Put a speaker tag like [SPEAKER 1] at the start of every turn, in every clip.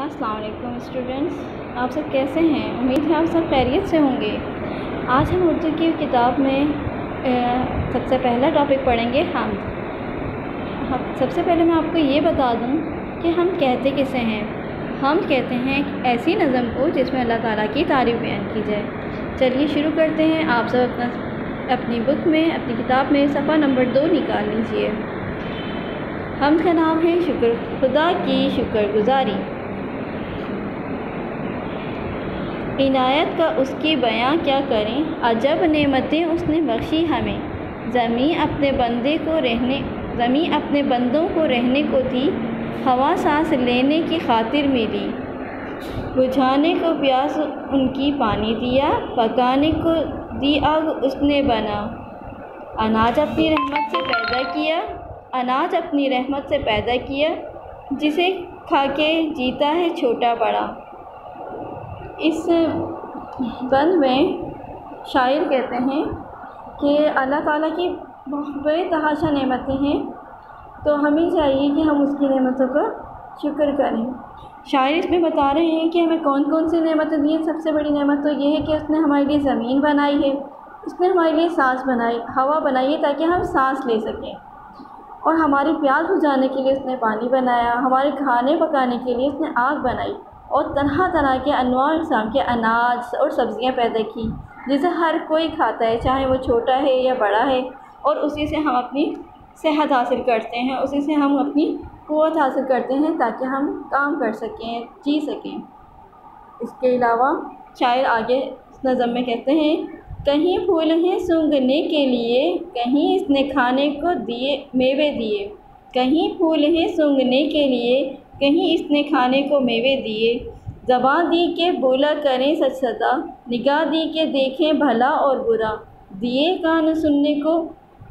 [SPEAKER 1] अस्सलाम वालेकुम स्टूडेंट्स, आप सब कैसे हैं। उम्मीद है आप सब खैरियत से होंगे। आज हम उर्दू की किताब में सबसे पहला टॉपिक पढ़ेंगे हमद। सबसे पहले मैं आपको ये बता दूं कि हम कहते किसे हैं। हम कहते हैं ऐसी नज़म को जिसमें अल्लाह ताला की तारीफ़ बयान की जाए। चलिए शुरू करते हैं। आप सब अपनी बुक में, अपनी किताब में सफ़ा नंबर 2 निकाल लीजिए। हमद का नाम है शुक्र, खुदा की शुक्रगुजारी। इनायत का उसकी बयां क्या करें, अजब नेमतें उसने बख्शी हमें। ज़मीं अपने बंदों को रहने को थी, हवा सांस लेने की खातिर मिली। बुझाने को प्यास उनकी पानी दिया, पकाने को दी आग उसने बना। अनाज अपनी रहमत से पैदा किया, जिसे खाके जीता है छोटा बड़ा। इस बंद में शायर कहते हैं कि अल्लाह ताला की बहुत बेतहाशा नेमतें हैं, तो हमें चाहिए कि हम उसकी नेमतों का शुक्र करें। शायर इसमें बता रहे हैं कि हमें कौन कौन सी नेमतें दी हैं। सबसे बड़ी नेमत तो ये है कि उसने हमारे लिए ज़मीन बनाई है, उसने हमारे लिए सांस बनाई, हवा बनाई है ताकि हम सांस ले सकें, और हमारी प्यास बुझाने के लिए उसने पानी बनाया, हमारे खाने पकाने के लिए उसने आग बनाई, और तरह तरह के अनवा किस्म के अनाज और सब्ज़ियाँ पैदा की, जिसे हर कोई खाता है, चाहे वो छोटा है या बड़ा है, और उसी से हम अपनी सेहत हासिल करते हैं, उसी से हम अपनी क़ुव्वत हासिल करते हैं ताकि हम काम कर सकें, जी सकें। इसके अलावा शायर आगे इस नज़म में कहते हैं, कहीं फूल हैं सूंघने के लिए, कहीं इसने खाने को मेवे दिए। कहीं फूल हैं सूंघने के लिए, कहीं इसने खाने को मेवे दिए। ज़बान दी के बोला करें सच सदा, निगाह दी के देखें भला और बुरा। दिए कान सुनने को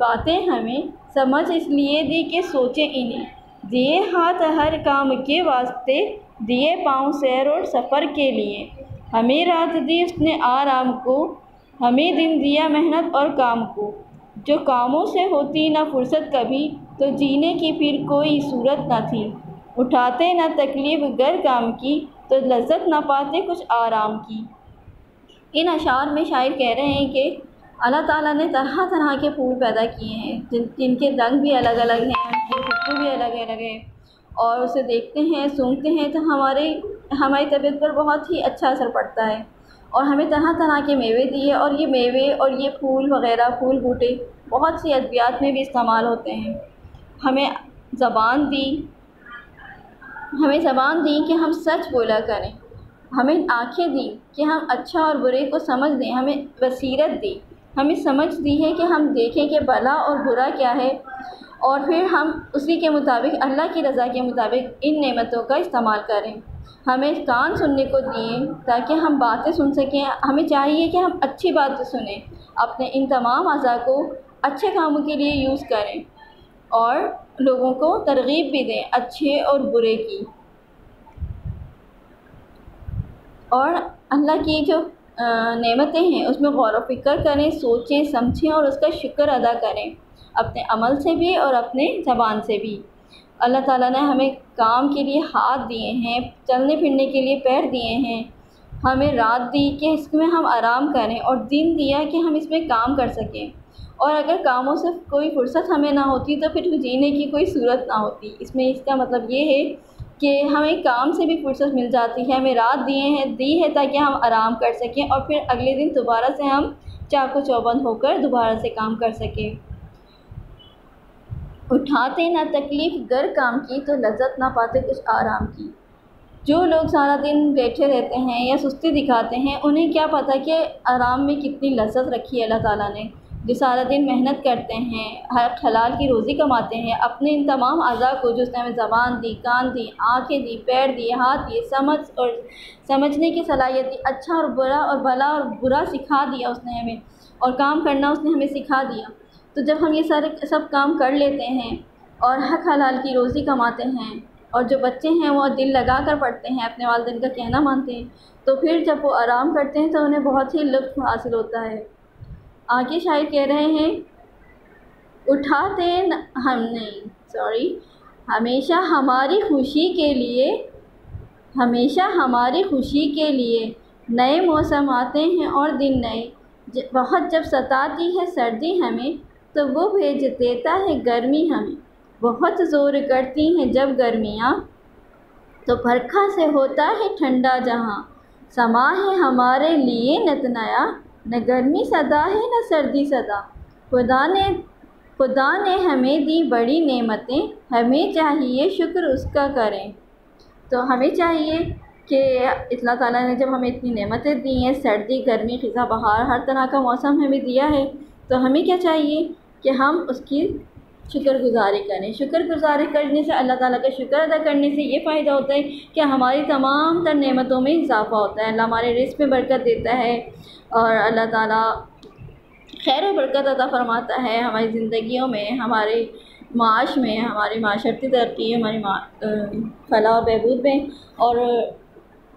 [SPEAKER 1] बातें हमें, समझ इसलिए दी के सोचें इन्हें। दिए हाथ हर काम के वास्ते, दिए पाँव सैर और सफ़र के लिए। हमें रात दी उसने आराम को, हमें दिन दिया मेहनत और काम को। जो कामों से होती ना फुर्सत कभी, तो जीने की फिर कोई सूरत न थी। उठाते ना तकलीफ़ गर काम की, तो लज्जत ना पाते कुछ आराम की। इन अशार में शायर कह रहे हैं कि अल्लाह ताला ने तरह तरह के फूल पैदा किए हैं, जिनके रंग भी अलग अलग हैं, उनकी खुशबू भी अलग अलग है, और उसे देखते हैं, सूंघते हैं तो हमारी तबीयत पर बहुत ही अच्छा असर पड़ता है। और हमें तरह तरह के मेवे दिए, और ये मेवे और ये फूल वग़ैरह, फूल बूटे बहुत सी अद्वियात में भी इस्तेमाल होते हैं। हमें ज़बान दी कि हम सच बोला करें। हमें आँखें दी कि हम अच्छा और बुरे को समझ दें। हमें बसीरत दी, हमें समझ दी है कि हम देखें कि भला और बुरा क्या है, और फिर हम उसी के मुताबिक, अल्लाह की रज़ा के मुताबिक इन नेमतों का इस्तेमाल करें। हमें कान सुनने को दिए ताकि हम बातें सुन सकें। हमें चाहिए कि हम अच्छी बातें सुनें, अपने इन तमाम अज़ा को अच्छे कामों के लिए यूज़ करें, और लोगों को तरग़ीब भी दें अच्छे और बुरे की। और अल्लाह की जो नेमतें हैं उसमें गौर व फ़िक्र करें, सोचें समझें और उसका शुक्र अदा करें, अपने अमल से भी और अपने ज़बान से भी। अल्लाह ताला ने हमें काम के लिए हाथ दिए हैं, चलने फिरने के लिए पैर दिए हैं, हमें रात दी कि इसमें हम आराम करें, और दिन दिया कि हम इसमें काम कर सकें। और अगर कामों से कोई फुर्सत हमें ना होती तो फिर जीने की कोई सूरत ना होती। इसमें इसका मतलब ये है कि हमें काम से भी फुर्सत मिल जाती है। हमें रात दी है ताकि हम आराम कर सकें, और फिर अगले दिन दोबारा से हम चाको चौबंद होकर दोबारा से काम कर सकें। उठाते ना तकलीफ़ गर काम की, तो लज्जत ना पाते कुछ आराम की। जो लोग सारा दिन बैठे रहते हैं या सुस्ती दिखाते हैं, उन्हें क्या पता कि आराम में कितनी लज्जत रखी है अल्लाह ताला ने। जो सारा दिन मेहनत करते हैं, हर हलाल की रोज़ी कमाते हैं, अपने इन तमाम अज़ा को जो उसने हमें ज़बान दी, कान दी, आँखें दी, पैर दिए, हाथ दिए, समझने की सलाहियत दी, अच्छा और बुरा और भला और बुरा सिखा दिया उसने हमें, और काम करना उसने हमें सिखा दिया। तो जब हम ये सब काम कर लेते हैं और हक हलाल की रोज़ी कमाते हैं, और जो बच्चे हैं वो दिल लगा कर पढ़ते हैं, अपने वालिदैन का कहना मानते हैं, तो फिर जब वो आराम करते हैं तो उन्हें बहुत ही लुत्फ़ हासिल होता है। आगे शायर कह रहे हैं, हमेशा हमारी खुशी के लिए ہمیشہ ہماری خوشی کے لیے نئے موسم آتے ہیں اور دن نئے، بہت جب ستاتی ہے سردی ہمیں تو وہ بھیج دیتا ہے گرمی ہمیں، بہت زور کرتی ہیں جب گرمیاں تو برکھا سے ہوتا ہے ٹھنڈا جہاں، سما ہے ہمارے لیے نت نیا، نہ گرمی صدا ہے نہ سردی صدا، خدا نے ہمیں دی بڑی نعمتیں، ہمیں چاہیے شکر اس کا کریں۔ تو ہمیں چاہیے کہ اللہ تعالیٰ نے جب ہمیں اتنی نعمتیں دی ہیں، سردی گرمی خزاں بہار ہر طرح کا موسم ہمیں دیا ہے، تو ہمیں کیا چاہیے کہ ہم اس کی شکر گزاری کریں۔ شکر گزاری کرنے سے، اللہ تعالیٰ کا شکر ادا کرنے سے یہ فائدہ ہوتا ہے کہ ہماری تمام تر نعمتوں میں اضافہ ہوتا ہے، اللہ ہمارے رزق میں برکت دیتا ہے، اور اللہ تعالیٰ خیر و برکت عطا فرماتا ہے ہماری زندگیوں میں، ہمارے معاش میں، ہماری معاشرتی ترقی، ہماری فلاح و بہبود میں، اور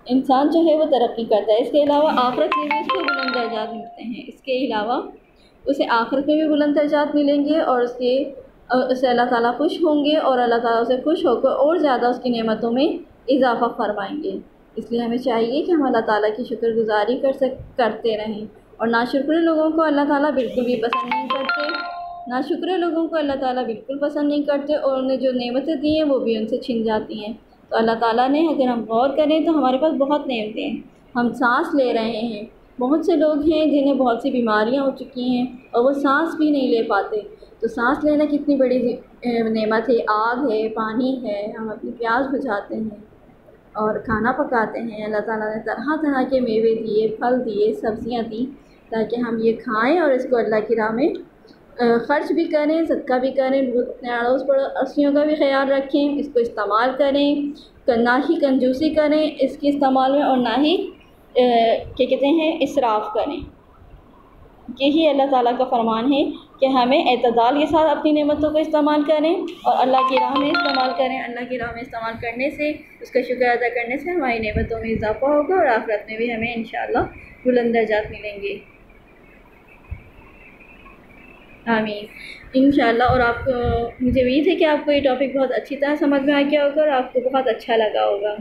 [SPEAKER 1] انسان جو ہے وہ ترقی کرتا ہے۔ اس کے علاوہ آخرت میں بھی اس کو بلند درجات ملتے ہیں، اس کے علاوہ اسے آخرت میں بھی بلند درجات ملیں گے، اور اسے اللہ تعالیٰ خوش ہوں گے، اور اللہ تعالیٰ اسے خوش ہو کر اور زیادہ اس کی نعمتوں میں اضافہ فرمائیں گے۔ اس لیے ہمیں چاہیے کہ ہم اللہ تعالیٰ کی شکر گزاری کرتے رہیں، اور ناشکر لوگوں کو اللہ تعالیٰ بالکل بھی پسند نہیں کرتے، ناشکر لوگوں کو اللہ تعالیٰ بالکل پسند نہیں کرتے، اور انہیں جو نعمتیں دی ہیں وہ بھی ان سے چھن جاتی ہیں۔ تو اللہ تعالیٰ نے، اگر ہم غور کریں تو ہمارے پاس بہت نعمتیں ہیں، ہم سانس لے رہے ہیں، بہت سے لوگ ہیں جنہیں بہت سی بیماریاں ہو چکی ہیں اور وہ سانس بھی نہیں لے پاتے، تو سانس لینا کتنی بڑی نعمت ہے، آگ ہے، پانی ہے، ہم اپنی پیاس بجھاتے ہیں اور کھانا پکاتے ہیں۔ اللہ تعالیٰ نے طرح طرح کے میوے دیے، پھل دیے، سبزیاں دیں تاکہ ہم یہ کھائیں اور اس کو اللہ کی راہ میں خرچ بھی کریں، صدقہ بھی کریں، اپنے اڑوس پڑوسیوں کا بھی خیال رکھیں، اس کو استعمال کریں، نہ ہی کنجوسی کریں اس کے استعمال میں، اور نہ ہی کیا کہتے ہیں اسراف کریں۔ یہی اللہ تعالیٰ کا فرمان ہے کہ ہمیں اعتدال کے ساتھ اپنی نعمتوں کو استعمال کریں اور اللہ کی راہ میں استعمال کریں۔ اللہ کی راہ میں استعمال کرنے سے، اس کا شکر ادا کرنے سے ہماری نعمتوں میں اضافہ ہوگا، اور آخرت میں بھی ہمیں انشاءاللہ بلند درجات ملیں گے۔ آمین انشاءاللہ۔ اور آپ کو، مجھے امید ہے کہ آپ کو یہ ٹاپک بہت اچھی طرح سمجھ میں آ گیا ہوگا اور آپ کو بہت اچھا لگا ہوگا۔